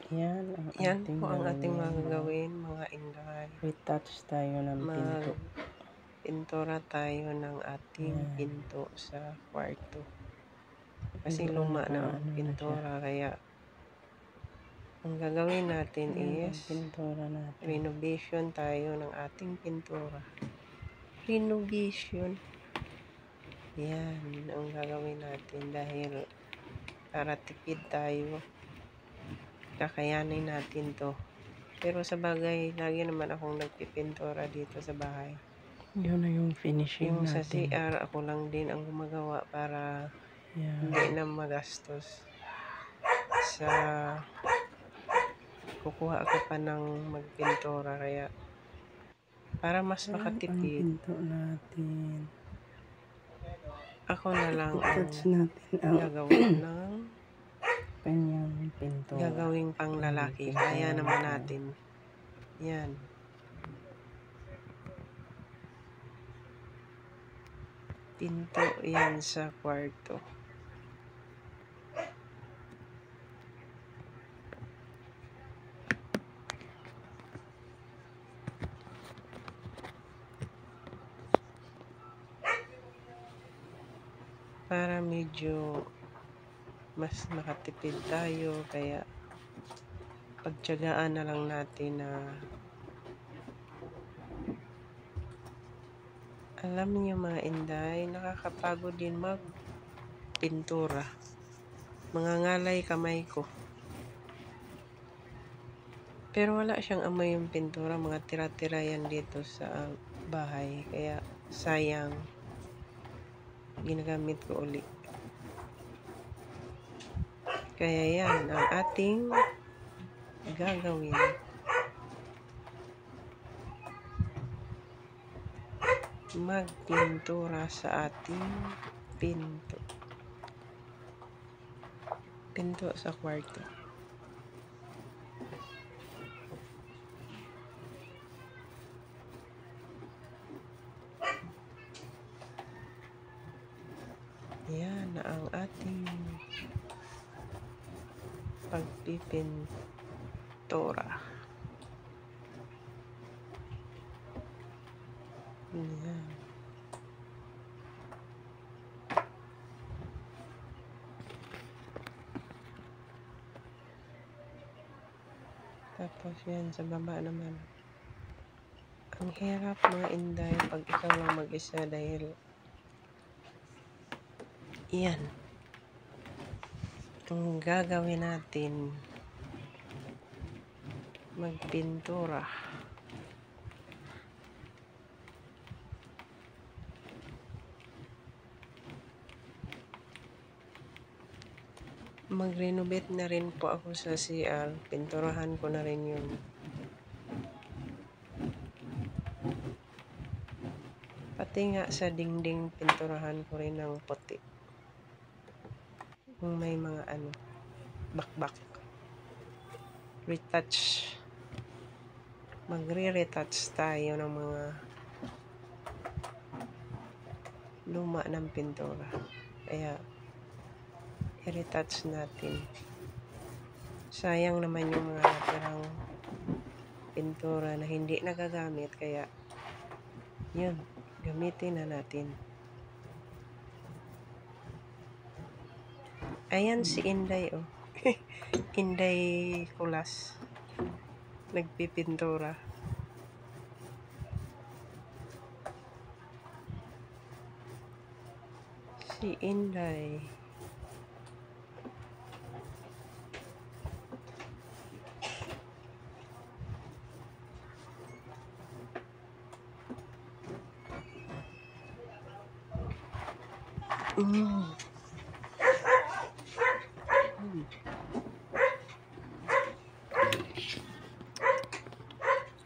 Yan ang Yan ating po ang ating gagawin. gagawin, mga inday. Retouch tayo ng pinto. Pintura tayo ng ating Yan. pinto sa kwarto. Kasi Hindi luma na ng pintura, kaya ang gagawin natin yan, is pintura natin. renovation tayo ng ating pintura. Renovation. Yan ang gagawin natin dahil para tipid tayo. Kakayanin natin to. Pero sa bagay, lagi naman akong nagpipintura dito sa bahay. Yun na yung finishing Yung sa natin. CR, ako lang din ang gumagawa para Yan. hindi na magastos. Sa kukuha ako pa ng magpintura, kaya para mas Yan ang makatipid, pinto natin. ako na lang ang Retouch natin ang gagawa ng kanyang pinto. gagawing pang lalaki. Kaya naman natin. Yan. Pinto yan sa kwarto. Para medyo mas makatipid tayo, kaya pagtiyagaan na lang natin na alam niyo mga inday, nakakapagod din magpintura. Mangangalay kamay ko. Pero wala siyang amoy yung pintura, mga tira-tira yan dito sa bahay, kaya sayang. Ginagamit ko uli. Kaya yan ang ating gagawin. Magpintura sa ating pinto. Pinto sa kwarto. Yan ang ating pagpipintura. Yan. Tapos yan sa baba naman. Ang hirap mga inday pag ikaw lang mag-isa dahil yan. Ang gagawin natin, magpintura. Mag-renovate na rin po ako sa CR. Pinturahan ko na rin yun. Pati nga sa dingding, pinturahan ko rin ng puti. Kung may mga bakbak. Retouch. Magre-retouch tayo ng mga luma ng pintura. Kaya i-retouch natin. Sayang naman yung mga natirang pintura na hindi nagagamit, kaya yun, gamitin na natin. Ayan si Inday, oh. Inday Kulas. Nagpipintura. Si Inday.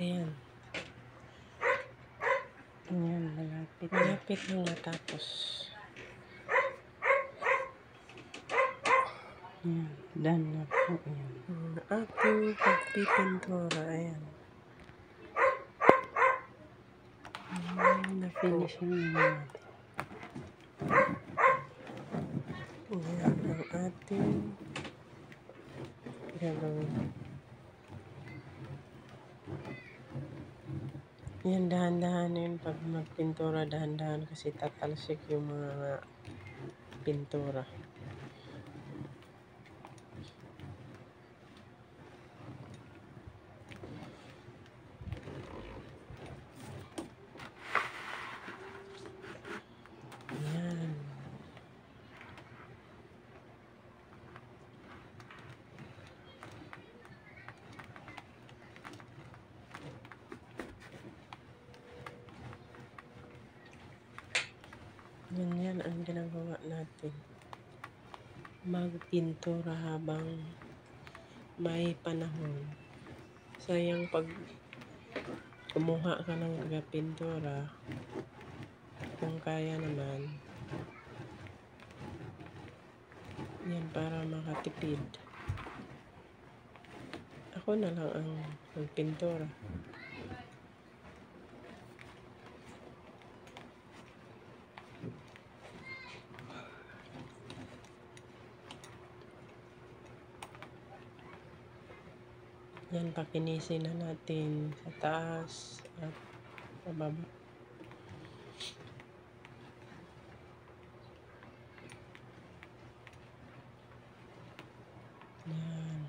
Ayan. Ayan, malapit. Malapit na natapos. Ayan, done na po yan. Ang ating pagpipintura, ayan. Na-finishing na natin. Ayan ang ating gagawin. Yan, dahan-dahan yun. Pag magpintura, dahan-dahan kasi tatalsik yung mga pintura. Yan. Yan ang ginagawa natin. Magpintura habang may panahon. Sayang pag kumuha ka ng pintura, kung kaya naman, yan para makatipid. Ako na lang ang magpintura. Yan, pakinisin na natin sa taas at pababa. Yan.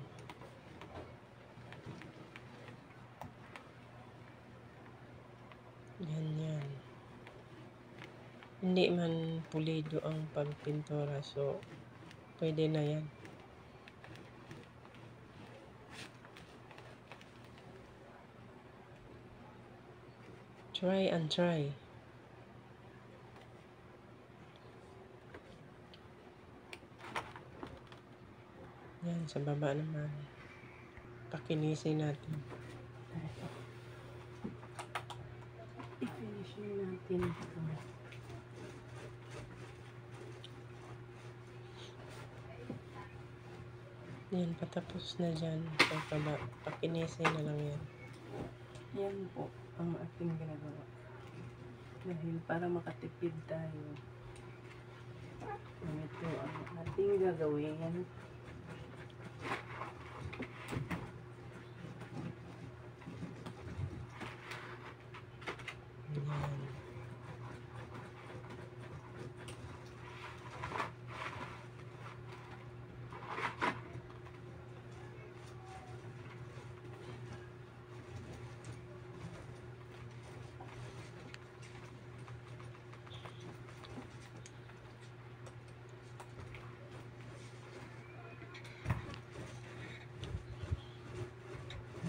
Ganyan. Hindi man pulido ang pagpintura, so pwede na yan. Try and try. Yan, sa baba naman. Pakinisin natin. I-finish natin ito. Yan, patapos na dyan. Sa baba, pakinisin na lang yan. Yan po ang ating ginagawa. Dahil para makatipid tayo, ito ang ating gagawin. Yan.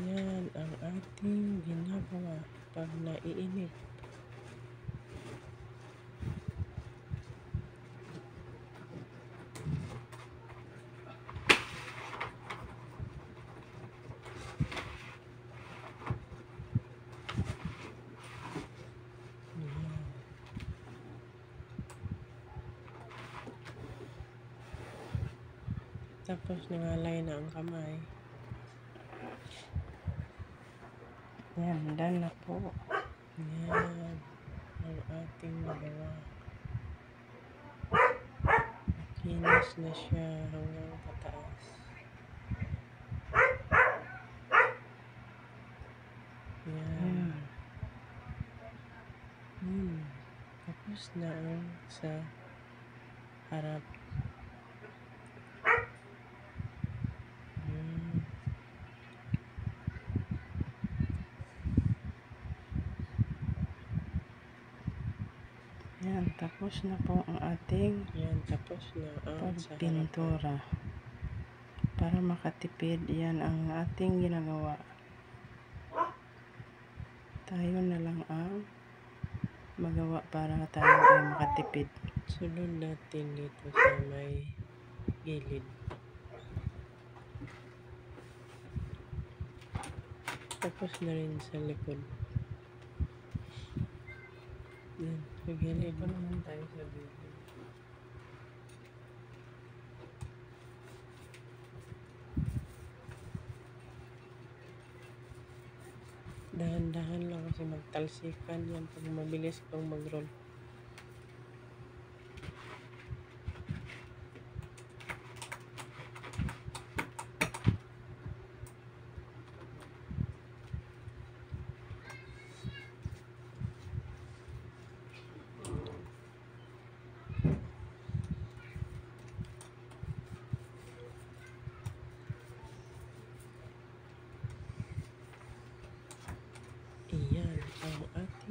Yan ang ating ginagawa pag naiinip. Yan. Tapos nangalay na ang kamay. Yan, done na po. Yan ang ating nagawa. Kinis na siya hanggang pataas. Yan. Tapos na ang sa harap. Yan, tapos na po ang ating Yan, tapos na ang sa harap. pagpintura. Para makatipid, yan ang ating ginagawa. Tayo na lang ang magawa para tayo ay makatipid. Sunod natin dito sa may gilid. Tapos na rin sa likod. Yan, sa gilid. Pa naman tayo sa video. Dahan-dahan lang kasi magtalsikan yan pag mabilis kang mag-roll.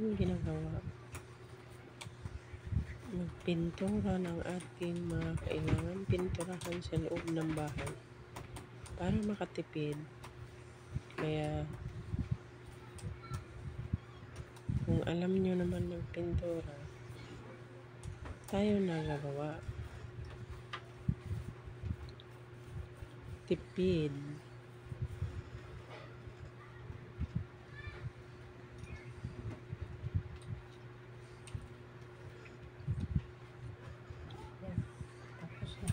ating ginagawa. Magpintura ng ating mga kailangan pinturahan sa loob ng bahay para makatipid. Kaya kung alam nyo naman magpintura, tayo nagagawa. Tipid. Yan. Tapos na.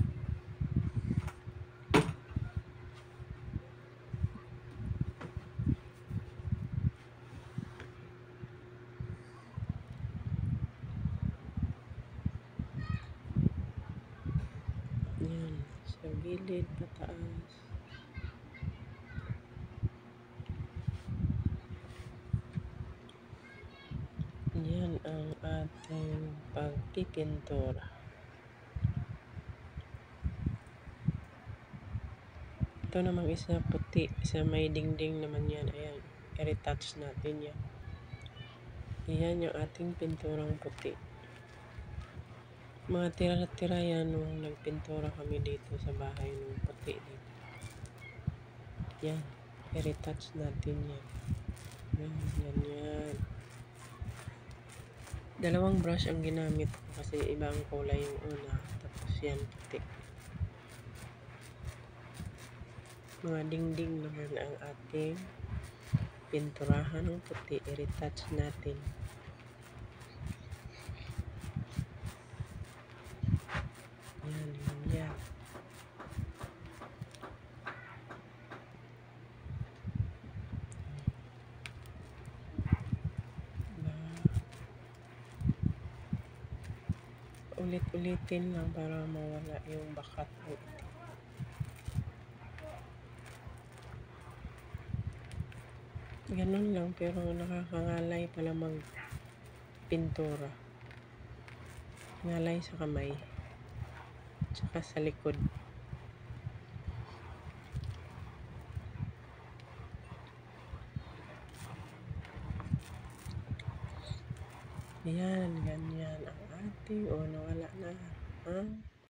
Yan. Sa gilid, pataas. Yan ang ating pagpipintura. Ito namang isa puti, isa may dingding naman yan. Ayan, i-retouch natin yan. Ayan yung ating pinturang puti. Mga tira-tira yan nung nagpintura kami dito sa bahay nung puti dito. Yan, i-retouch natin yan. Yan. Dalawang brush ang ginamit ko kasi iba ang kulay yung una. Tapos yan, puti. Mga dingding naman ang ating pinturahan ng puti. I-retouch natin. Yan. Ulit-ulitin lang para mawala yung bakat ng itim. Ganun lang, pero nakakangalay pala magpintura. Ngalay sa kamay. Tsaka sa likod. Yan, ganyan ang ating, nawala na. Ha?